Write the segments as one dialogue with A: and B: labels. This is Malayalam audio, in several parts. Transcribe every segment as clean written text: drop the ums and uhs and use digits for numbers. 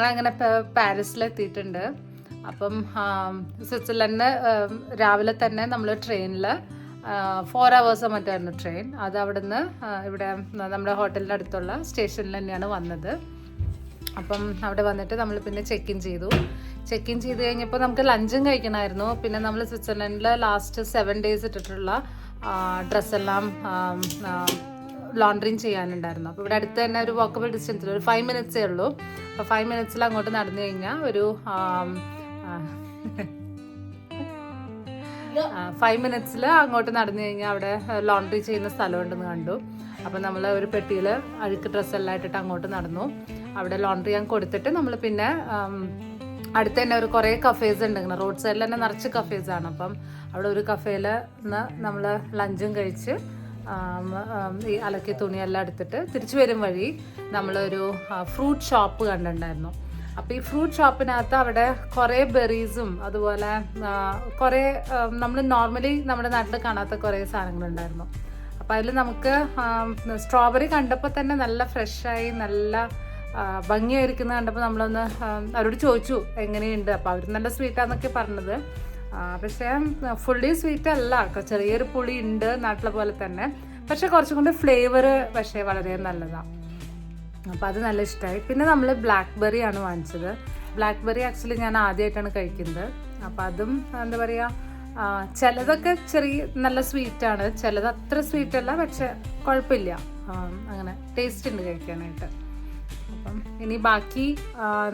A: ഞങ്ങളങ്ങനെ പാരീസിലെത്തിയിട്ടുണ്ട്. അപ്പം സ്വിറ്റ്സർലൻഡിന് രാവിലെ തന്നെ നമ്മൾ ട്രെയിനിൽ 4 hours മറ്റായിരുന്നു ട്രെയിൻ. അത് അവിടുന്ന് ഇവിടെ നമ്മുടെ ഹോട്ടലിൻ്റെ അടുത്തുള്ള സ്റ്റേഷനിൽ തന്നെയാണ് വന്നത്. അപ്പം അവിടെ വന്നിട്ട് നമ്മൾ പിന്നെ ചെക്ക് ഇൻ ചെയ്ത് കഴിഞ്ഞപ്പോൾ നമുക്ക് ലഞ്ചും കഴിക്കണമായിരുന്നു. പിന്നെ നമ്മൾ സ്വിറ്റ്സർലൻഡിൽ ലാസ്റ്റ് 7 days ഇട്ടിട്ടുള്ള ഡ്രസ്സെല്ലാം ലോണ്ടറിങ് ചെയ്യാനുണ്ടായിരുന്നു. അപ്പോൾ ഇവിടെ അടുത്ത് തന്നെ ഒരു വാക്കബിൾ ഡിസ്റ്റൻസിൽ ഒരു 5 minutes ഉള്ളൂ. അപ്പോൾ 5 minutes അങ്ങോട്ട് നടന്നു കഴിഞ്ഞാൽ ഒരു 5 minutes അങ്ങോട്ട് നടന്നു കഴിഞ്ഞാൽ അവിടെ ലോണ്ടറി ചെയ്യുന്ന സ്ഥലമുണ്ടെന്ന് കണ്ടു. അപ്പം നമ്മൾ ഒരു പെട്ടിയിൽ അഴുക്ക് ഡ്രസ്സെല്ലാം ഇട്ടിട്ട് അങ്ങോട്ട് നടന്നു. അവിടെ ലോണ്ടറി ഞാൻ കൊടുത്തിട്ട് നമ്മൾ പിന്നെ അടുത്ത് തന്നെ ഒരു കുറേ കഫേസ് ഉണ്ട്. ഇങ്ങനെ റോഡ് സൈഡിൽ തന്നെ നിറച്ച് കഫേസാണ്. അപ്പം അവിടെ ഒരു കഫേയിൽ നമ്മൾ ലഞ്ചും കഴിച്ച് ഈ അലക്കി തുണിയെല്ലാം എടുത്തിട്ട് തിരിച്ചു വരും വഴി നമ്മളൊരു ഫ്രൂട്ട് ഷോപ്പ് കണ്ടിട്ടുണ്ടായിരുന്നു. അപ്പോൾ ഈ ഫ്രൂട്ട് ഷോപ്പിനകത്ത് അവിടെ കുറേ ബെറീസും അതുപോലെ കുറേ നമ്മൾ നോർമലി നമ്മുടെ നാട്ടിൽ കാണാത്ത കുറേ സാധനങ്ങളുണ്ടായിരുന്നു. അപ്പോൾ അതിൽ നമുക്ക് സ്ട്രോബെറി കണ്ടപ്പോൾ തന്നെ നല്ല ഫ്രഷായി നല്ല ഭംഗിയായിരിക്കുന്നത് കണ്ടപ്പോൾ നമ്മളൊന്ന് അവരോട് ചോദിച്ചു എങ്ങനെയുണ്ട്. അപ്പോൾ അവർ നല്ല സ്വീറ്റാന്നൊക്കെ പറഞ്ഞത്. പക്ഷേ ഫുള്ളി സ്വീറ്റ് അല്ല, ചെറിയൊരു പുളി ഉണ്ട് നാട്ടിലെ പോലെ തന്നെ. പക്ഷേ കുറച്ചും കൂടി ഫ്ലേവർ പക്ഷേ വളരെ നല്ലതാണ്. അപ്പോൾ അത് നല്ല ഇഷ്ടമായി. പിന്നെ നമ്മൾ ബ്ലാക്ക്ബെറി ആണ് വാങ്ങിച്ചത്. ബ്ലാക്ക്ബെറി ആക്ച്വലി ഞാൻ ആദ്യമായിട്ടാണ് കഴിക്കുന്നത്. അപ്പോൾ അതും എന്താ പറയുക, ചിലതൊക്കെ ചെറിയ നല്ല സ്വീറ്റാണ്, ചിലത് അത്ര സ്വീറ്റ് അല്ല, പക്ഷെ കുഴപ്പമില്ല, അങ്ങനെ ടേസ്റ്റ് ഉണ്ട് കഴിക്കാനായിട്ട്. അപ്പം ഇനി ബാക്കി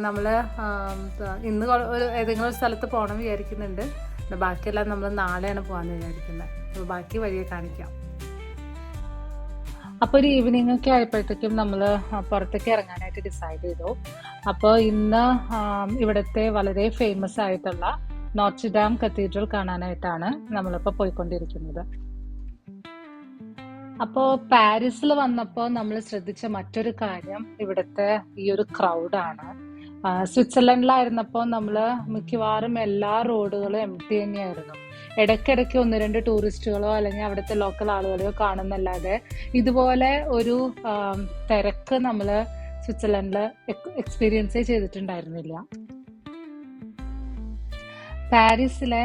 A: നമ്മൾ ഇന്ന് ഏതെങ്കിലും ഒരു സ്ഥലത്ത് പോകണം വിചാരിക്കുന്നുണ്ട്. ബാക്കിയെല്ലാം നമ്മൾ നാളെയാണ് പോകാമെന്ന് വിചാരിക്കുന്നത്. അപ്പോൾ ബാക്കി വഴിയെ കാണിക്കാം. അപ്പോൾ ഒരു ഈവനിങ് ഒക്കെ ആയപ്പോഴത്തേക്കും നമ്മൾ പുറത്തേക്ക് ഇറങ്ങാനായിട്ട് ഡിസൈഡ് ചെയ്തു. അപ്പോൾ ഇന്ന് ഇവിടുത്തെ വളരെ ഫേമസ് ആയിട്ടുള്ള നോർട്ട്ർഡാം കത്തീഡ്രൽ കാണാനായിട്ടാണ് നമ്മളിപ്പോൾ പോയിക്കൊണ്ടിരിക്കുന്നത്. അപ്പോൾ പാരീസിൽ വന്നപ്പോൾ നമ്മൾ ശ്രദ്ധിച്ച മറ്റൊരു കാര്യം ഇവിടുത്തെ ഈ ഒരു ക്രൗഡാണ്. സ്വിറ്റ്സർലൻഡിലായിരുന്നപ്പോൾ നമ്മൾ മിക്കവാറും എല്ലാ റോഡുകളും എംപ്റ്റി തന്നെയായിരുന്നു. ഇടയ്ക്കിടയ്ക്ക് 1-2 ടൂറിസ്റ്റുകളോ അല്ലെങ്കിൽ അവിടുത്തെ ലോക്കൽ ആളുകളെയോ കാണുന്നല്ലാതെ ഇതുപോലെ ഒരു തിരക്ക് നമ്മൾ സ്വിറ്റ്സർലൻഡിൽ എക്സ്പീരിയൻസേ ചെയ്തിട്ടുണ്ടായിരുന്നില്ല. പാരീസിലെ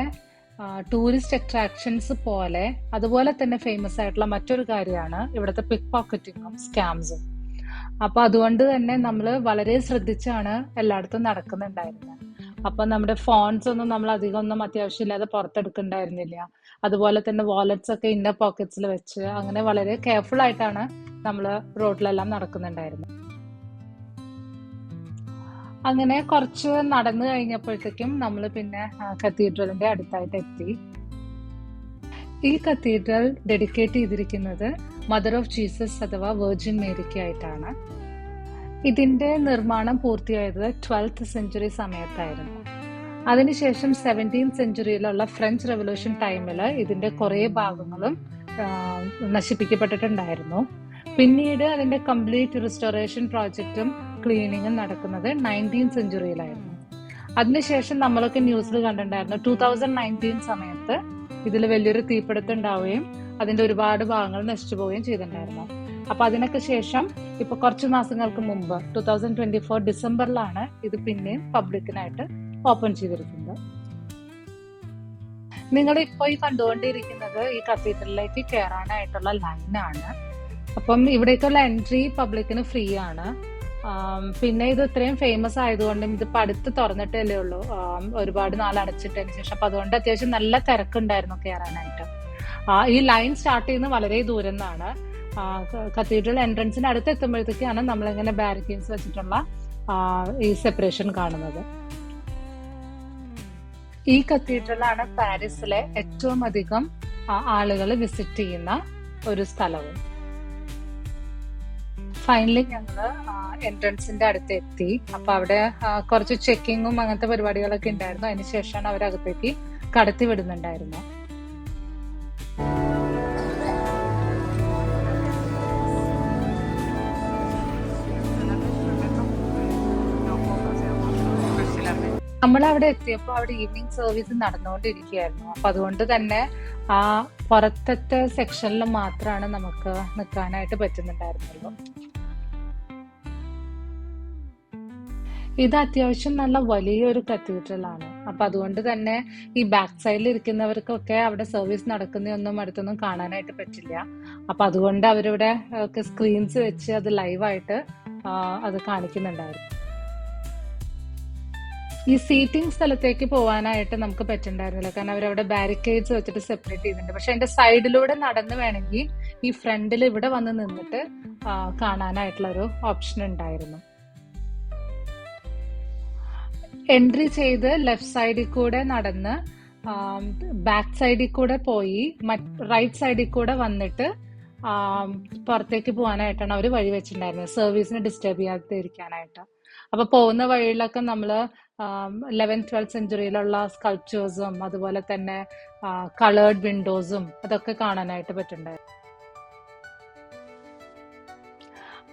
A: ടൂറിസ്റ്റ് അട്രാക്ഷൻസ് പോലെ അതുപോലെ തന്നെ ഫേമസ് ആയിട്ടുള്ള മറ്റൊരു കാര്യമാണ് ഇവിടുത്തെ പിക്ക് പോക്കറ്റിങ്ങും സ്കാംസും. അപ്പൊ അതുകൊണ്ട് തന്നെ നമ്മൾ വളരെ ശ്രദ്ധിച്ചാണ് എല്ലായിടത്തും നടക്കുന്നുണ്ടായിരുന്നത്. അപ്പൊ നമ്മുടെ ഫോൺസ് ഒന്നും നമ്മൾ അധികം ഒന്നും അത്യാവശ്യമില്ലാതെ പുറത്തെടുക്കണ്ടായിരുന്നില്ല. അതുപോലെ തന്നെ വാലറ്റ്സ് ഒക്കെ ഇന്നർ പോക്കറ്റ്സിൽ വെച്ച് അങ്ങനെ വളരെ കെയർഫുൾ ആയിട്ടാണ് നമ്മൾ റോഡിലെല്ലാം നടക്കുന്നുണ്ടായിരുന്നത്. അങ്ങനെ കുറച്ച് നടന്നു കഴിഞ്ഞപ്പോഴത്തേക്കും നമ്മൾ പിന്നെ കത്തീഡ്രലിന്റെ അടുത്തായിട്ട് എത്തി. ഈ കത്തീഡ്രൽ ഡെഡിക്കേറ്റ് ചെയ്തിരിക്കുന്നത് മദർ ഓഫ് ജീസസ് അഥവാ വെർജിൻ മേരിക്കായിട്ടാണ്. ഇതിന്റെ നിർമ്മാണം പൂർത്തിയായത് 12th century സമയത്തായിരുന്നു. അതിനുശേഷം 17th centuryയിലുള്ള ഫ്രഞ്ച് റെവല്യൂഷൻ ടൈമിൽ ഇതിന്റെ കുറേ ഭാഗങ്ങളും നശിപ്പിക്കപ്പെട്ടിട്ടുണ്ടായിരുന്നു. പിന്നീട് അതിന്റെ കംപ്ലീറ്റ് റിസ്റ്റോറേഷൻ പ്രോജക്റ്റും ക്ലീനിങ്ങും നടക്കുന്നത് 19th centuryയിലായിരുന്നു. അതിനുശേഷം നമ്മളൊക്കെ ന്യൂസിൽ കണ്ടിട്ടുണ്ടായിരുന്നു 2019 സമയത്ത് ഇതിൽ വലിയൊരു തീപിടുത്തം ഉണ്ടാവുകയും അതിന്റെ ഒരുപാട് ഭാഗങ്ങൾ നശിച്ചു പോവുകയും ചെയ്തിട്ടുണ്ടായിരുന്നു. അപ്പൊ അതിനൊക്കെ ശേഷം ഇപ്പൊ കുറച്ച് മാസങ്ങൾക്ക് മുമ്പ് 2024 ഡിസംബറിലാണ് ഇത് പിന്നെയും പബ്ലിക്കിനായിട്ട് ഓപ്പൺ ചെയ്തിരിക്കുന്നത്. നിങ്ങൾ ഇപ്പോൾ ഈ കണ്ടുകൊണ്ടിരിക്കുന്നത് ഈ കത്തീഡ്രലിലേക്ക് കയറാനായിട്ടുള്ള ലൈനാണ്. അപ്പം ഇവിടേക്കുള്ള എൻട്രി പബ്ലിക്കിന് ഫ്രീ ആണ്. പിന്നെ ഇത് ഇത്രയും ഫേമസ് ആയതുകൊണ്ടും ഇതിപ്പോൾ അടുത്ത് തുറന്നിട്ടല്ലേ ഉള്ളൂ, ഒരുപാട് നാൾ അടച്ചിട്ടതിന് ശേഷം. അപ്പൊ അതുകൊണ്ട് അത്യാവശ്യം നല്ല തിരക്കുണ്ടായിരുന്നു കയറാനായിട്ട്. ഈ ലൈൻ സ്റ്റാർട്ട് ചെയ്യുന്നത് വളരെ ദൂരം നിന്നാണ്. കത്തീഡ്രൽ എൻട്രൻസിന് അടുത്ത് എത്തുമ്പോഴത്തേക്കാണ് നമ്മളിങ്ങനെ ബാരിക്കേഡ്സ് വെച്ചിട്ടുള്ള ഈ സെപ്പറേഷൻ കാണുന്നത്. ഈ കത്തീഡ്രലാണ് പാരീസിലെ ഏറ്റവും അധികം ആളുകൾ വിസിറ്റ് ചെയ്യുന്ന ഒരു സ്ഥലവും. ഫൈനലി ഞങ്ങള് എൻട്രൻസിന്റെ അടുത്ത് എത്തി. അപ്പൊ അവിടെ കുറച്ച് ചെക്കിങ്ങും അങ്ങനത്തെ പരിപാടികളൊക്കെ ഉണ്ടായിരുന്നു. അതിനുശേഷമാണ് അവരകത്തേക്ക് കടത്തി വിടുന്നുണ്ടായിരുന്നു. നമ്മളവിടെ എത്തിയപ്പോൾ അവിടെ ഈവനിങ് സർവീസ് നടന്നുകൊണ്ടിരിക്കുകയായിരുന്നു. അപ്പൊ അതുകൊണ്ട് തന്നെ ആ പുറത്തത്തെ സെക്ഷനിൽ മാത്രമാണ് നമുക്ക് നിൽക്കാനായിട്ട് പറ്റുന്നുണ്ടായിരുന്നുള്ളൂ. ഇത് അത്യാവശ്യം നല്ല വലിയൊരു കത്തീഡ്രൽ ആണ്. അപ്പൊ അതുകൊണ്ട് തന്നെ ഈ ബാക്ക് സൈഡിൽ ഇരിക്കുന്നവർക്കൊക്കെ അവിടെ സർവീസ് നടക്കുന്നതൊന്നും അടുത്തൊന്നും കാണാനായിട്ട് പറ്റില്ല. അപ്പൊ അതുകൊണ്ട് അവരിവിടെ ഒക്കെ സ്ക്രീൻസ് വെച്ച് അത് ലൈവായിട്ട് അത് കാണിക്കുന്നുണ്ടായിരുന്നു. ഈ സീറ്റിംഗ് സ്ഥലത്തേക്ക് പോകാനായിട്ട് നമുക്ക് പറ്റുന്നുണ്ടായിരുന്നില്ല, കാരണം അവരവിടെ ബാരിക്കേഡ്സ് വെച്ചിട്ട് സെപ്പറേറ്റ് ചെയ്യുന്നുണ്ട്. പക്ഷെ അതിന്റെ സൈഡിലൂടെ നടന്ന് വേണമെങ്കിൽ ഈ ഫ്രണ്ടിൽ ഇവിടെ വന്ന് നിന്നിട്ട് കാണാനായിട്ടുള്ള ഒരു ഓപ്ഷൻ ഉണ്ടായിരുന്നു. എൻട്രി ചെയ്ത് ലെഫ്റ്റ് സൈഡിൽ കൂടെ നടന്ന് ബാക്ക് സൈഡിൽ കൂടെ പോയി റൈറ്റ് സൈഡിൽ കൂടെ വന്നിട്ട് പുറത്തേക്ക് പോകാനായിട്ടാണ് അവർ വഴി വെച്ചിട്ടുണ്ടായിരുന്നത്, സർവീസിനെ ഡിസ്റ്റർബ് ചെയ്യാതെ ഇരിക്കാനായിട്ട്. അപ്പൊ പോകുന്ന വഴിയിലൊക്കെ നമ്മള് 11th-12th സെഞ്ചുറിയിലുള്ള സ്കൾപ്ചേഴ്സും അതുപോലെ തന്നെ കളേർഡ് വിൻഡോസും അതൊക്കെ കാണാനായിട്ട് പറ്റുന്നുണ്ടായിരുന്നു.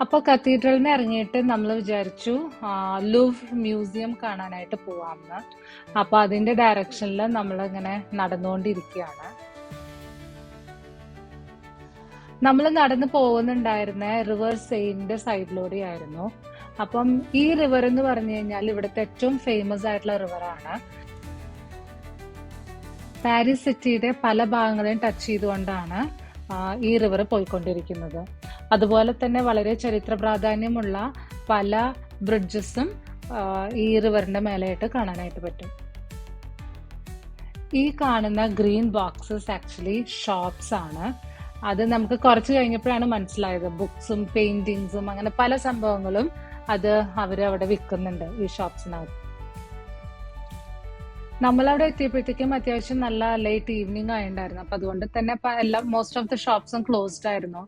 A: അപ്പൊ കത്തീഡ്രലിൽ നിന്ന് ഇറങ്ങിയിട്ട് നമ്മൾ വിചാരിച്ചു ലൂവ്ർ മ്യൂസിയം കാണാനായിട്ട് പോവാമെന്ന്. അപ്പൊ അതിന്റെ ഡയറക്ഷനിൽ നമ്മൾ ഇങ്ങനെ നടന്നുകൊണ്ടിരിക്കുകയാണ്. നമ്മൾ നടന്നു പോകുന്നുണ്ടായിരുന്ന റിവർ സെയിന്റെ സൈഡിലൂടെ ആയിരുന്നു. അപ്പം ഈ റിവർ എന്ന് പറഞ്ഞു കഴിഞ്ഞാൽ ഇവിടുത്തെ ഏറ്റവും ഫേമസ് ആയിട്ടുള്ള റിവറാണ്. പാരീസ് സിറ്റിയുടെ പല ഭാഗങ്ങളെയും ടച്ച് ചെയ്തുകൊണ്ടാണ് ഈ റിവർ പോയിക്കൊണ്ടിരിക്കുന്നത്. അതുപോലെ തന്നെ വളരെ ചരിത്ര പ്രാധാന്യമുള്ള പല ബ്രിഡ്ജസും ഈ റിവറിന്റെ മേലെയായിട്ട് കാണാനായിട്ട് പറ്റും. ഈ കാണുന്ന ഗ്രീൻ ബോക്സസ് ആക്ച്വലി ഷോപ്സ് ആണ്. അത് നമുക്ക് കുറച്ച് കഴിഞ്ഞപ്പോഴാണ് മനസ്സിലായത്. ബുക്സും പെയിന്റിങ്സും അങ്ങനെ പല സംഭവങ്ങളും അത് അവരവിടെ വിൽക്കുന്നുണ്ട് ഈ ഷോപ്സിനകത്ത്. നമ്മളവിടെ എത്തിയപ്പോഴത്തേക്കും അത്യാവശ്യം നല്ല ലേറ്റ് ഈവനിങ് ആയിട്ടുണ്ടായിരുന്നു. അപ്പൊ അതുകൊണ്ട് തന്നെ എല്ലാം മോസ്റ്റ് ഓഫ് ദ ഷോപ്സും ക്ലോസ്ഡ് ആയിരുന്നു.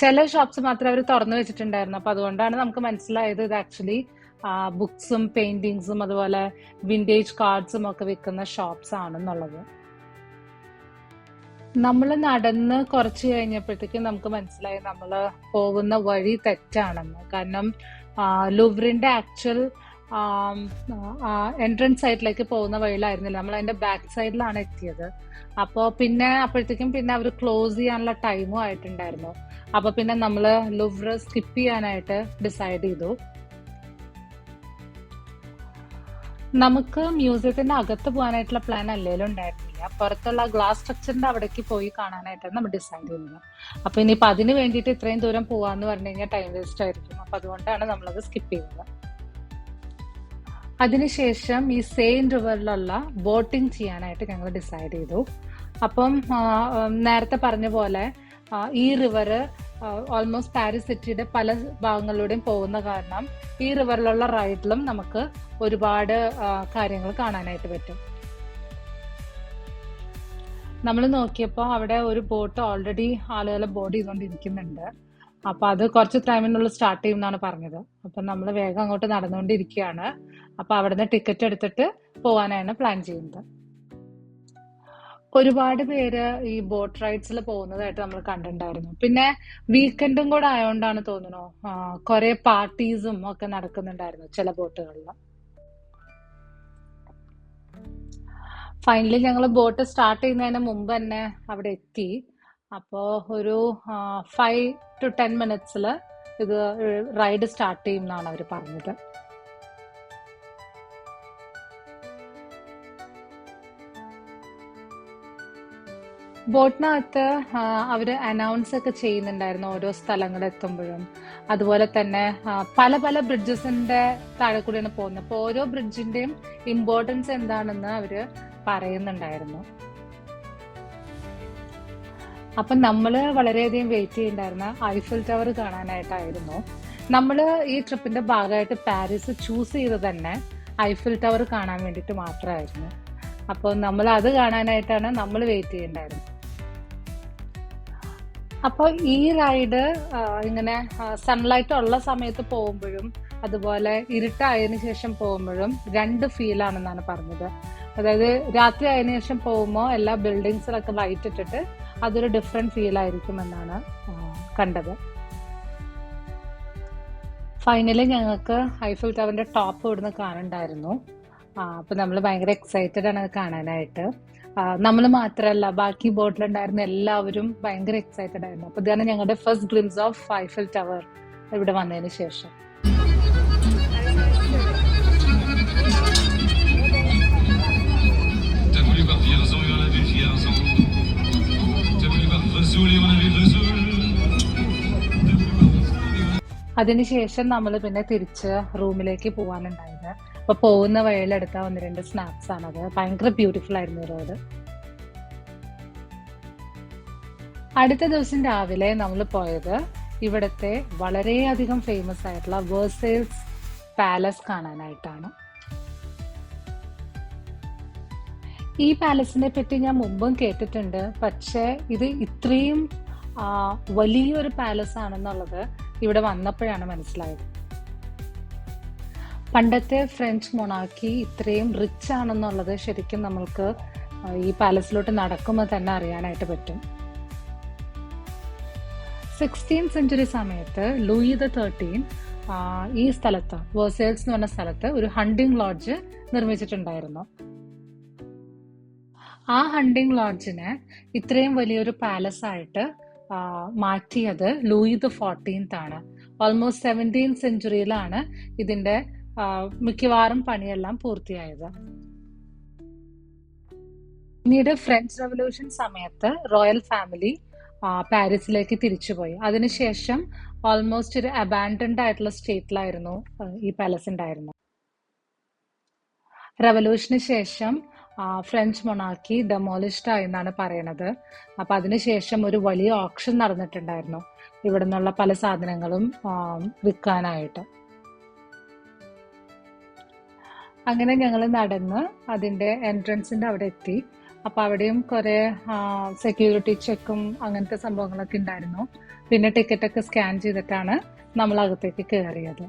A: ചില ഷോപ്സ് മാത്രമേ അവർ തുറന്നു വെച്ചിട്ടുണ്ടായിരുന്നു. അപ്പൊ അതുകൊണ്ടാണ് നമുക്ക് മനസ്സിലായത് ഇത് ആക്ച്വലി ബുക്സും പെയിന്റിങ്സും അതുപോലെ വിന്റേജ് കാർഡ്സും ഒക്കെ വിൽക്കുന്ന ഷോപ്സ് ആണെന്നുള്ളത്. നമ്മൾ നടന്ന് കുറച്ച് കഴിഞ്ഞപ്പോഴത്തേക്കും നമുക്ക് മനസ്സിലായി നമ്മൾ പോകുന്ന വഴി തെറ്റാണെന്ന്. കാരണം ലൂവ്റിന്റെ ആക്ച്വൽ എൻട്രൻസ് സൈഡിലേക്ക് പോകുന്ന വഴിയിലായിരുന്നില്ല, നമ്മൾ അതിന്റെ ബാക്ക് സൈഡിലാണ് എത്തിയത്. അപ്പോൾ അപ്പോഴത്തേക്കും അവർ ക്ലോസ് ചെയ്യാനുള്ള ടൈമും ആയിട്ടുണ്ടായിരുന്നു. അപ്പൊ പിന്നെ നമ്മൾ ലൂവ്ർ സ്കിപ്പ് ചെയ്യാനായിട്ട് ഡിസൈഡ് ചെയ്തു. നമുക്ക് മ്യൂസിയത്തിന്റെ അകത്ത് പോകാനായിട്ടുള്ള പ്ലാൻ അല്ലേലും ഉണ്ടായിരുന്നില്ല. പുറത്തുള്ള ഗ്ലാസ് സ്ട്രക്ചറിന്റെ അവിടേക്ക് പോയി കാണാനായിട്ടാണ് നമ്മൾ ഡിസൈഡ് ചെയ്യുന്നത്. അപ്പൊ ഇനിയിപ്പോ അതിന് വേണ്ടിയിട്ട് ഇത്രയും ദൂരം പോവാന്ന് പറഞ്ഞു കഴിഞ്ഞാൽ ടൈം വേസ്റ്റ് ആയിരിക്കും. അപ്പൊ അതുകൊണ്ടാണ് നമ്മളത് സ്കിപ്പ് ചെയ്യുന്നത്. അതിനുശേഷം ഈ സെയിൻ റിവറിലുള്ള ബോട്ടിംഗ് ചെയ്യാനായിട്ട് ഞങ്ങൾ ഡിസൈഡ് ചെയ്തു. അപ്പം നേരത്തെ പറഞ്ഞ പോലെ ഈ റിവർ ഓൾമോസ്റ്റ് പാരീസ് സിറ്റിയുടെ പല ഭാഗങ്ങളിലൂടെയും പോകുന്ന കാരണം ഈ റിവറിലുള്ള റൈഡിലും നമുക്ക് ഒരുപാട് കാര്യങ്ങൾ കാണാനായിട്ട് പറ്റും. നമ്മൾ നോക്കിയപ്പോൾ അവിടെ ഒരു ബോട്ട് ഓൾറെഡി ആളുകളെ ബോർഡ് ചെയ്തുകൊണ്ടിരിക്കുന്നുണ്ട്. അപ്പൊ അത് കുറച്ച് ടൈമിനുള്ളിൽ സ്റ്റാർട്ട് ചെയ്യുമെന്നാണ് പറഞ്ഞത്. അപ്പൊ നമ്മൾ വേഗം അങ്ങോട്ട് നടന്നുകൊണ്ടിരിക്കുകയാണ്. അപ്പൊ അവിടുന്ന് ടിക്കറ്റ് എടുത്തിട്ട് പോകാനാണ് പ്ലാൻ ചെയ്യുന്നത്. ഒരുപാട് പേര് ഈ ബോട്ട് റൈഡ്സിൽ പോകുന്നതായിട്ട് നമ്മൾ കണ്ടിട്ടുണ്ടായിരുന്നു. പിന്നെ വീക്കെൻഡും കൂടെ ആയതുകൊണ്ടാണ് തോന്നുന്നു കുറെ പാർട്ടീസും ഒക്കെ നടക്കുന്നുണ്ടായിരുന്നു ചില ബോട്ടുകളിൽ. ഫൈനലി ഞങ്ങൾ ബോട്ട് സ്റ്റാർട്ട് ചെയ്യുന്നതിന് മുമ്പ് തന്നെ അവിടെ എത്തി. അപ്പോൾ ഒരു 5 to 10 minutes ഇത് റൈഡ് സ്റ്റാർട്ട് ചെയ്യും എന്നാണ് അവർ പറഞ്ഞത്. ബോട്ടിനകത്ത് അവര് അനൗൺസ് ഒക്കെ ചെയ്യുന്നുണ്ടായിരുന്നു ഓരോ സ്ഥലങ്ങൾ എത്തുമ്പോഴും. അതുപോലെ തന്നെ പല പല ബ്രിഡ്ജസിന്റെ താഴെ കൂടിയാണ് പോകുന്നത്. അപ്പൊ ഓരോ ബ്രിഡ്ജിന്റെയും ഇമ്പോർട്ടൻസ് എന്താണെന്ന് അവര് പറയുന്നുണ്ടായിരുന്നു. അപ്പൊ നമ്മള് വളരെയധികം വെയിറ്റ് ചെയ്യുന്നുണ്ടായിരുന്ന ഐഫിൽ ടവർ കാണാനായിട്ടായിരുന്നു. നമ്മള് ഈ ട്രിപ്പിന്റെ ഭാഗമായിട്ട് പാരീസ് ചൂസ് ചെയ്തത് തന്നെ ഐഫിൽ ടവർ കാണാൻ വേണ്ടിയിട്ട് മാത്രമായിരുന്നു. അപ്പോൾ നമ്മൾ അത് കാണാനായിട്ടാണ് നമ്മൾ വെയിറ്റ് ചെയ്യുന്നുണ്ടായിരുന്നത്. അപ്പോൾ ഈ റൈഡ് ഇങ്ങനെ സൺലൈറ്റ് ഉള്ള സമയത്ത് പോകുമ്പോഴും അതുപോലെ ഇരുട്ടായതിനു ശേഷം പോകുമ്പോഴും രണ്ട് ഫീലാണെന്നാണ് പറഞ്ഞത്. അതായത് രാത്രി ആയതിനു ശേഷം പോകുമ്പോൾ എല്ലാ ബിൽഡിങ്സിലൊക്കെ ലൈറ്റ് ഇട്ടിട്ട് അതൊരു ഡിഫറെന്റ് ഫീൽ ആയിരിക്കും എന്നാണ് കണ്ടത്. ഫൈനലി ഞങ്ങൾക്ക് ഐഫിൽ ടവറിന്റെ ടോപ്പ് ഇവിടുന്ന് കാണുന്നുണ്ടായിരുന്നു. അപ്പൊ നമ്മൾ ഭയങ്കര എക്സൈറ്റഡ് ആണ് കാണാനായിട്ട്. നമ്മൾ മാത്രമല്ല, ബാക്കി ബോട്ടിലുണ്ടായിരുന്ന എല്ലാവരും ഭയങ്കര എക്സൈറ്റഡ് ആയിരുന്നു. അപ്പൊ ഇതാണ് ഞങ്ങളുടെ first glimpse of Eiffel tower ഇവിടെ വന്നതിന് ശേഷം. അതിനുശേഷം നമ്മൾ പിന്നെ തിരിച്ച് റൂമിലേക്ക് പോകാനുണ്ടായത്. അപ്പൊ പോകുന്ന വഴിയിലെടുത്ത 1-2 സ്നാപ്സ് ആണത്. ഭയങ്കര ബ്യൂട്ടിഫുൾ ആയിരുന്നു റോഡ്. അടുത്ത ദിവസം രാവിലെ നമ്മൾ പോയത് ഇവിടുത്തെ വളരെയധികം ഫേമസ് ആയിട്ടുള്ള വേഴ്സൈൽസ് പാലസ് കാണാനായിട്ടാണ്. ഈ പാലസിനെ പറ്റി ഞാൻ മുമ്പും കേട്ടിട്ടുണ്ട്, പക്ഷേ ഇത് ഇത്രയും വലിയൊരു പാലസ് ആണെന്നുള്ളത് ഇവിടെ വന്നപ്പോഴാണ് മനസ്സിലായത്. പണ്ടത്തെ ഫ്രഞ്ച് മൊണാർക്കി ഇത്രയും റിച്ച് ആണെന്നുള്ളത് ശരിക്കും നമ്മൾക്ക് ഈ പാലസിലോട്ട് നടക്കുമ്പോൾ തന്നെ അറിയാനായിട്ട് പറ്റും. 16th സെഞ്ചുറി സമയത്ത് ലൂയി XIII ഈ സ്ഥലത്ത്, വേഴ്സൈൽസ് എന്ന് പറഞ്ഞ സ്ഥലത്ത് ഒരു ഹണ്ടിങ് ലോഡ്ജ് നിർമ്മിച്ചിട്ടുണ്ടായിരുന്നു. ആ ഹണ്ടിങ് ലോഡ്ജിനെ ഇത്രയും വലിയൊരു പാലസ് ആയിട്ട് മാറ്റിയത് ലൂയി XIV ആണ്. ഓൾമോസ്റ്റ് 17th സെഞ്ചുറിയിലാണ് ഇതിന്റെ മിക്കവാറും പണിയെല്ലാം പൂർത്തിയായത്. പിന്നീട് ഫ്രഞ്ച് റവല്യൂഷൻ സമയത്ത് റോയൽ ഫാമിലി പാരീസിലേക്ക് തിരിച്ചുപോയി. അതിനുശേഷം ഓൾമോസ്റ്റ് ഒരു അബാൻഡൻഡ് ആയിട്ടുള്ള സ്റ്റേറ്റിലായിരുന്നു ഈ പാലസ് ഉണ്ടായിരുന്നത്. റവല്യൂഷന് ശേഷം ഫ്രഞ്ച് മൊണാർക്കി ഡെമോളിഷ്ഡ് ആയി എന്നാണ് പറയണത്. അപ്പൊ അതിനുശേഷം ഒരു വലിയ ഓപ്ഷൻ നടന്നിട്ടുണ്ടായിരുന്നു ഇവിടെ നിന്നുള്ള പല സാധനങ്ങളും വിൽക്കാനായിട്ട്. അങ്ങനെ ഞങ്ങൾ നടന്ന് അതിന്റെ എൻട്രൻസിന്റെ അവിടെ എത്തി. അപ്പൊ അവിടെയും കുറെ സെക്യൂരിറ്റി ചെക്കും അങ്ങനത്തെ സംഭവങ്ങളൊക്കെ ഉണ്ടായിരുന്നു. പിന്നെ ടിക്കറ്റ് ഒക്കെ സ്കാൻ ചെയ്തിട്ടാണ് നമ്മൾ അകത്തേക്ക് കയറിയത്.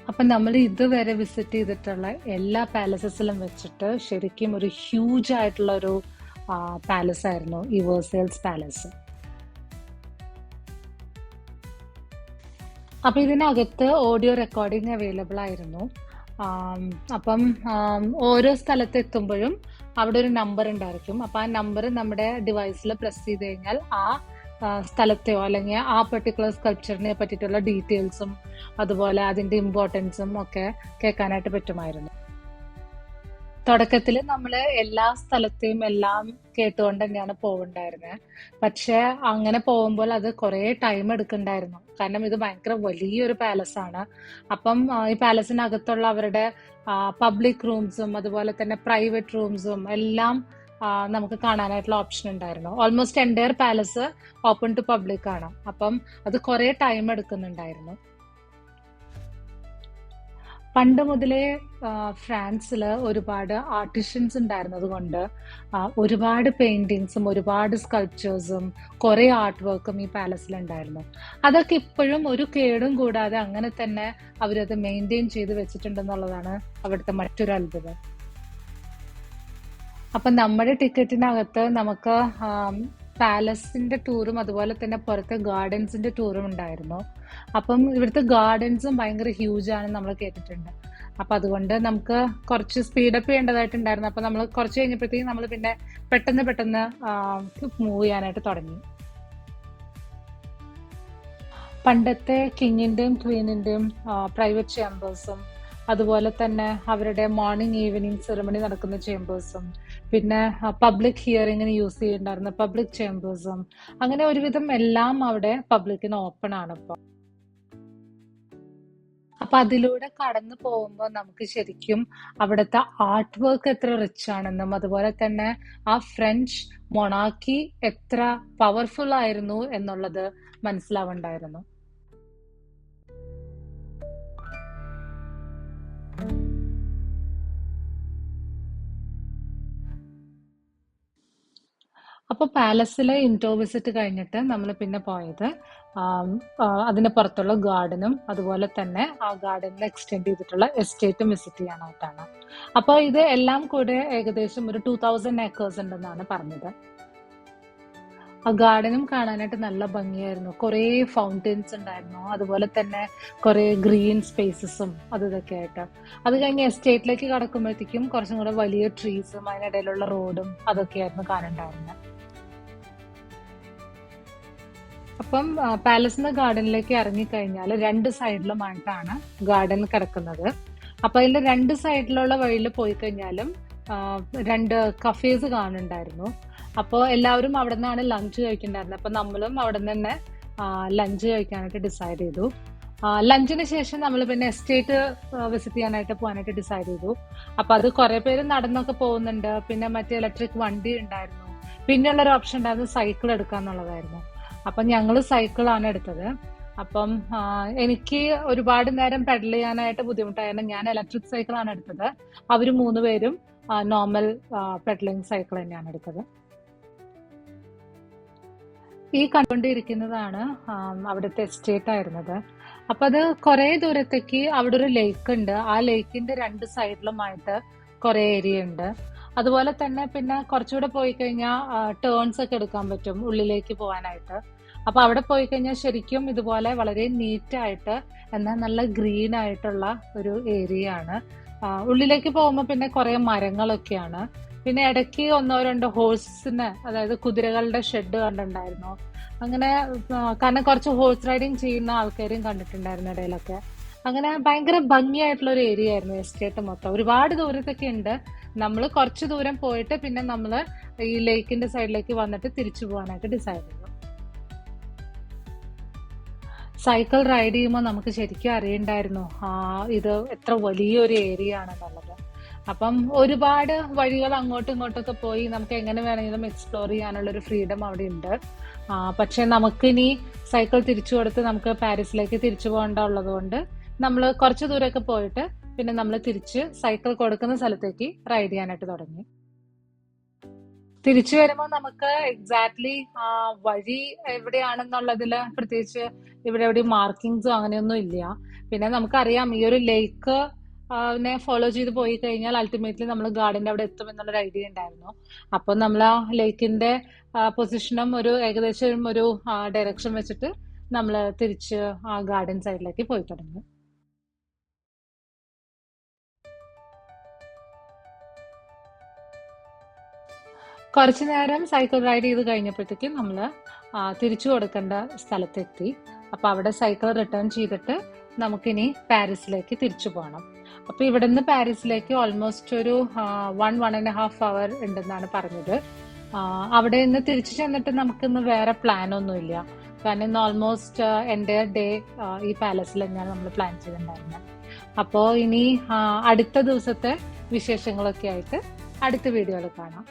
A: അപ്പൊ നമ്മൾ ഇതുവരെ വിസിറ്റ് ചെയ്തിട്ടുള്ള എല്ലാ പാലസസിലും വെച്ചിട്ട് ശരിക്കും ഒരു ഹ്യൂജ് ആയിട്ടുള്ള ഒരു പാലസ് ആയിരുന്നു ഈ വേഴ്സൈൽസ് പാലസ്. അപ്പൊ ഇതിനകത്ത് ഓഡിയോ റെക്കോർഡിംഗ് അവൈലബിൾ ആയിരുന്നു. അപ്പം ഓരോ സ്ഥലത്ത് എത്തുമ്പോഴും അവിടെ ഒരു നമ്പർ ഉണ്ടായിരിക്കും. അപ്പൊ ആ നമ്പർ നമ്മുടെ ഡിവൈസിൽ പ്രസ് ചെയ്ത് കഴിഞ്ഞാൽ ആ സ്ഥലത്തെയോ അല്ലെങ്കിൽ ആ പെർട്ടിക്കുലർ സ്കൾപ്ചറിനെ പറ്റിയിട്ടുള്ള ഡീറ്റെയിൽസും അതുപോലെ അതിന്റെ ഇമ്പോർട്ടൻസും ഒക്കെ കേൾക്കാനായിട്ട് പറ്റുമായിരുന്നു. തുടക്കത്തിൽ നമ്മൾ എല്ലാ സ്ഥലത്തെയും എല്ലാം കേട്ടുകൊണ്ട് തന്നെയാണ് പോവുണ്ടായിരുന്നത്. പക്ഷെ അങ്ങനെ പോകുമ്പോൾ അത് കുറെ ടൈം എടുക്കണ്ടായിരുന്നു. കാരണം ഇത് ഭയങ്കര വലിയൊരു പാലസ് ആണ്. അപ്പം ഈ പാലസിനകത്തുള്ള അവരുടെ പബ്ലിക് റൂംസും അതുപോലെ തന്നെ പ്രൈവറ്റ് റൂംസും എല്ലാം നമുക്ക് കാണാനായിട്ടുള്ള ഓപ്ഷൻ ഉണ്ടായിരുന്നു. Almost entire palace open to public ആണ്. അപ്പം അത് കുറെ ടൈം എടുക്കുന്നുണ്ടായിരുന്നു. പണ്ട് മുതലേ ഫ്രാൻസിൽ ഒരുപാട് ആർട്ടിഷ്യൻസ് ഉണ്ടായിരുന്നത് കൊണ്ട് ഒരുപാട് പെയിന്റിങ്സും ഒരുപാട് സ്കൾപ്ചേഴ്സും കുറെ ആർട്ട് വർക്കും ഈ പാലസിൽ ഉണ്ടായിരുന്നു. അതൊക്കെ ഇപ്പോഴും ഒരു കേടും കൂടാതെ അങ്ങനെ തന്നെ അവരത് മെയിൻറ്റെയിൻ ചെയ്ത് വെച്ചിട്ടുണ്ടെന്നുള്ളതാണ് അവിടുത്തെ മറ്റൊരു അത്ഭുതം. അപ്പൊ നമ്മുടെ ടിക്കറ്റിനകത്ത് നമുക്ക് പാലസിന്റെ ടൂറും അതുപോലെ തന്നെ പുറത്തെ ഗാർഡൻസിന്റെ ടൂറും ഉണ്ടായിരുന്നു. അപ്പം ഇവിടുത്തെ ഗാർഡൻസും ഭയങ്കര ഹ്യൂജ് ആണെന്ന് നമ്മൾ കേട്ടിട്ടുണ്ട്. അപ്പൊ അതുകൊണ്ട് നമുക്ക് കുറച്ച് സ്പീഡപ്പ് ചെയ്യേണ്ടതായിട്ടുണ്ടായിരുന്നു. അപ്പൊ നമ്മൾ കുറച്ച് കഴിഞ്ഞപ്പോഴത്തേക്കും നമ്മൾ പിന്നെ പെട്ടെന്ന് മൂവ് ചെയ്യാനായിട്ട് തുടങ്ങി. പണ്ടത്തെ കിങ്ങിന്റെയും ക്വീനിന്റെയും പ്രൈവറ്റ് ചേംബേഴ്സും അതുപോലെ തന്നെ അവരുടെ മോർണിംഗ് ഈവനിങ് സെറമണി നടക്കുന്ന ചേംബേഴ്സും പിന്നെ പബ്ലിക് ഹിയറിങ്ങിന് യൂസ് ചെയ്യുന്നുണ്ടായിരുന്ന പബ്ലിക് ചേംബേഴ്സും അങ്ങനെ ഒരുവിധം എല്ലാം അവിടെ പബ്ലിക്കിന് ഓപ്പൺ ആണ് ഇപ്പൊ. അപ്പൊ അതിലൂടെ കടന്നു പോകുമ്പോൾ നമുക്ക് ശരിക്കും അവിടുത്തെ ആർട്ട് വർക്ക് എത്ര റിച്ച് ആണെന്നും അതുപോലെ തന്നെ ആ ഫ്രഞ്ച് മൊണാർക്കി എത്ര പവർഫുൾ ആയിരുന്നു എന്നുള്ളത് മനസ്സിലാവുണ്ടായിരുന്നു. അപ്പൊ പാലസിലെ ഇൻഡോർ വിസിറ്റ് കഴിഞ്ഞിട്ട് നമ്മൾ പിന്നെ പോയത് അതിന് പുറത്തുള്ള ഗാർഡനും അതുപോലെ തന്നെ ആ ഗാർഡനിൽ എക്സ്റ്റെൻഡ് ചെയ്തിട്ടുള്ള എസ്റ്റേറ്റും വിസിറ്റ് ചെയ്യാനായിട്ടാണ്. അപ്പൊ ഇത് എല്ലാം കൂടെ ഏകദേശം ഒരു 2000 ഏക്കേഴ്സ് ഉണ്ടെന്നാണ് പറഞ്ഞത്. ആ ഗാർഡനും കാണാനായിട്ട് നല്ല ഭംഗിയായിരുന്നു. കുറെ ഫൗണ്ടൻസ് ഉണ്ടായിരുന്നു, അതുപോലെ തന്നെ കുറെ ഗ്രീൻ സ്പേസസും ഇതൊക്കെ ആയിട്ട്. അത് കഴിഞ്ഞ് എസ്റ്റേറ്റിലേക്ക് കടക്കുമ്പോഴത്തേക്കും കുറച്ചും കൂടെ വലിയ ട്രീസും അതിനിടയിലുള്ള റോഡും അതൊക്കെയായിരുന്നു കാണുന്നുണ്ടായിരുന്നത്. അപ്പം പാലസിന്റെ ഗാർഡനിലേക്ക് ഇറങ്ങിക്കഴിഞ്ഞാൽ 2 സൈഡിലുമായിട്ടാണ് ഗാർഡൻ കിടക്കുന്നത്. അപ്പൊ അതിൽ 2 സൈഡിലുള്ള വഴിയിൽ പോയി കഴിഞ്ഞാലും 2 കഫേസ് കാണുന്നുണ്ടായിരുന്നു. അപ്പോൾ എല്ലാവരും അവിടെ നിന്നാണ് ലഞ്ച് കഴിക്കുന്നുണ്ടായിരുന്നത്. അപ്പോൾ നമ്മളും അവിടെ നിന്ന് തന്നെ ലഞ്ച് കഴിക്കാനായിട്ട് ഡിസൈഡ് ചെയ്തു. ലഞ്ചിന് ശേഷം നമ്മൾ പിന്നെ എസ്റ്റേറ്റ് വിസിറ്റ് ചെയ്യാനായിട്ട് പോകാനായിട്ട് ഡിസൈഡ് ചെയ്തു. അപ്പൊ അത് കുറെ പേര് നടന്നൊക്കെ പോകുന്നുണ്ട്. പിന്നെ മറ്റേ ഇലക്ട്രിക് വണ്ടി ഉണ്ടായിരുന്നു. പിന്നെയുള്ളൊരു ഓപ്ഷൻ ഉണ്ടായിരുന്നു സൈക്കിൾ എടുക്കാന്നുള്ളതായിരുന്നു. അപ്പം ഞങ്ങൾ സൈക്കിളാണ് എടുത്തത്. അപ്പം എനിക്ക് ഒരുപാട് നേരം പെഡൽ ചെയ്യാനായിട്ട് ബുദ്ധിമുട്ടായിരുന്നു. ഞാൻ ഇലക്ട്രിക് സൈക്കിളാണ് എടുത്തത്. അവർ 3 പേരും നോർമൽ പെഡലിംഗ് സൈക്കിൾ തന്നെയാണ് എടുത്തത്. ഈ കണ്ടുകൊണ്ടിരിക്കുന്നതാണ് അവിടുത്തെ എസ്റ്റേറ്റ് ആയിരുന്നത്. അപ്പൊ അത് കുറെ ദൂരത്തേക്ക് അവിടെ ഒരു ലേക്ക് ഉണ്ട്. ആ ലേക്കിന്റെ 2 സൈഡിലുമായിട്ട് കുറെ ഏരിയ ഉണ്ട്. അതുപോലെ തന്നെ പിന്നെ കുറച്ചുകൂടെ പോയി കഴിഞ്ഞാൽ ടേൺസ് ഒക്കെ എടുക്കാൻ പറ്റും ഉള്ളിലേക്ക് പോകാനായിട്ട്. അപ്പൊ അവിടെ പോയി കഴിഞ്ഞാൽ ശരിക്കും ഇതുപോലെ വളരെ നീറ്റായിട്ട് എന്നാൽ നല്ല ഗ്രീൻ ആയിട്ടുള്ള ഒരു ഏരിയ ആണ്. ഉള്ളിലേക്ക് പോകുമ്പോൾ പിന്നെ കുറെ മരങ്ങളൊക്കെയാണ്. പിന്നെ ഇടയ്ക്ക് 1-2 ഹോഴ്സിന്, അതായത് കുതിരകളുടെ ഷെഡ് കണ്ടിട്ടുണ്ടായിരുന്നു. അങ്ങനെ കാരണം കുറച്ച് ഹോഴ്സ് റൈഡിങ് ചെയ്യുന്ന ആൾക്കാരും കണ്ടിട്ടുണ്ടായിരുന്നു ഇടയിലൊക്കെ. അങ്ങനെ ഭയങ്കര ഭംഗിയായിട്ടുള്ള ഒരു ഏരിയ ആയിരുന്നു എസ്റ്റേറ്റ് മൊത്തം. ഒരുപാട് ദൂരത്തൊക്കെ ഉണ്ട്. നമ്മൾ കുറച്ച് ദൂരം പോയിട്ട് പിന്നെ നമ്മൾ ഈ ലേക്കിന്റെ സൈഡിലേക്ക് വന്നിട്ട് തിരിച്ചു പോകാനായിട്ട് ഡിസൈഡ് ചെയ്തു. സൈക്കിൾ റൈഡ് ചെയ്യുമ്പോൾ നമുക്ക് ശരിക്കും അറിയണ്ടായിരുന്നു ഇത് എത്ര വലിയൊരു ഏരിയ ആണെന്നുള്ളത്. അപ്പം ഒരുപാട് വഴികൾ അങ്ങോട്ടും ഇങ്ങോട്ടൊക്കെ പോയി നമുക്ക് എങ്ങനെ വേണമെങ്കിലും എക്സ്പ്ലോർ ചെയ്യാനുള്ള ഒരു ഫ്രീഡം അവിടെ ഉണ്ട്. പക്ഷെ നമുക്കിനി സൈക്കിൾ തിരിച്ചു കൊടുത്ത് നമുക്ക് പാരീസിലേക്ക് തിരിച്ചു പോകേണ്ട ഉള്ളത് കൊണ്ട് നമ്മൾ കുറച്ച് ദൂരമൊക്കെ പോയിട്ട് പിന്നെ നമ്മൾ തിരിച്ച് സൈക്കിൾ കൊടുക്കുന്ന സ്ഥലത്തേക്ക് റൈഡ് ചെയ്യാനായിട്ട് തുടങ്ങി. തിരിച്ചു വരുമ്പോൾ നമുക്ക് എക്സാക്ട്ലി വഴി എവിടെയാണെന്നുള്ളതിൽ പ്രത്യേകിച്ച് ഇവിടെ എവിടെയും മാർക്കിങ്സോ അങ്ങനെയൊന്നും ഇല്ല. പിന്നെ നമുക്കറിയാം ഈ ഒരു ലേക്ക് ഫോളോ ചെയ്ത് പോയി കഴിഞ്ഞാൽ അൾട്ടിമേറ്റ്ലി നമ്മൾ ഗാർഡന്റെ അവിടെ എത്തും എന്നുള്ളൊരു ഐഡിയ ഉണ്ടായിരുന്നു. അപ്പൊ നമ്മൾ ആ ലേക്കിന്റെ പൊസിഷനും ഒരു ഏകദേശം ഒരു ഡയറക്ഷൻ വെച്ചിട്ട് നമ്മൾ തിരിച്ച് ആ ഗാർഡൻ സൈഡിലേക്ക് പോയി തുടങ്ങി. കുറച്ചു നേരം സൈക്കിൾ റൈഡ് ചെയ്ത് കഴിഞ്ഞപ്പോഴത്തേക്കും നമ്മൾ തിരിച്ചു കൊടുക്കേണ്ട സ്ഥലത്തെത്തി. അപ്പൊ അവിടെ സൈക്കിൾ റിട്ടേൺ ചെയ്തിട്ട് നമുക്കിനി പാരീസിലേക്ക് തിരിച്ചു പോകണം. അപ്പൊ ഇവിടെ നിന്ന് പാരീസിലേക്ക് ഓൾമോസ്റ്റ് ഒരു 1.5 hour ഉണ്ടെന്നാണ് പറഞ്ഞത്. അവിടെ നിന്ന് തിരിച്ചു ചെന്നിട്ട് നമുക്കിന്ന് വേറെ പ്ലാൻ ഒന്നുമില്ല. കാരണം ഇന്ന് ഓൾമോസ്റ്റ് എൻ്റെ ഡേ ഈ പാലസിൽ തന്നെയാണ് നമ്മൾ പ്ലാൻ ചെയ്തിട്ടുണ്ടായിരുന്നത്. അപ്പോൾ ഇനി അടുത്ത ദിവസത്തെ വിശേഷങ്ങളൊക്കെ ആയിട്ട് അടുത്ത വീഡിയോയിൽ കാണാം.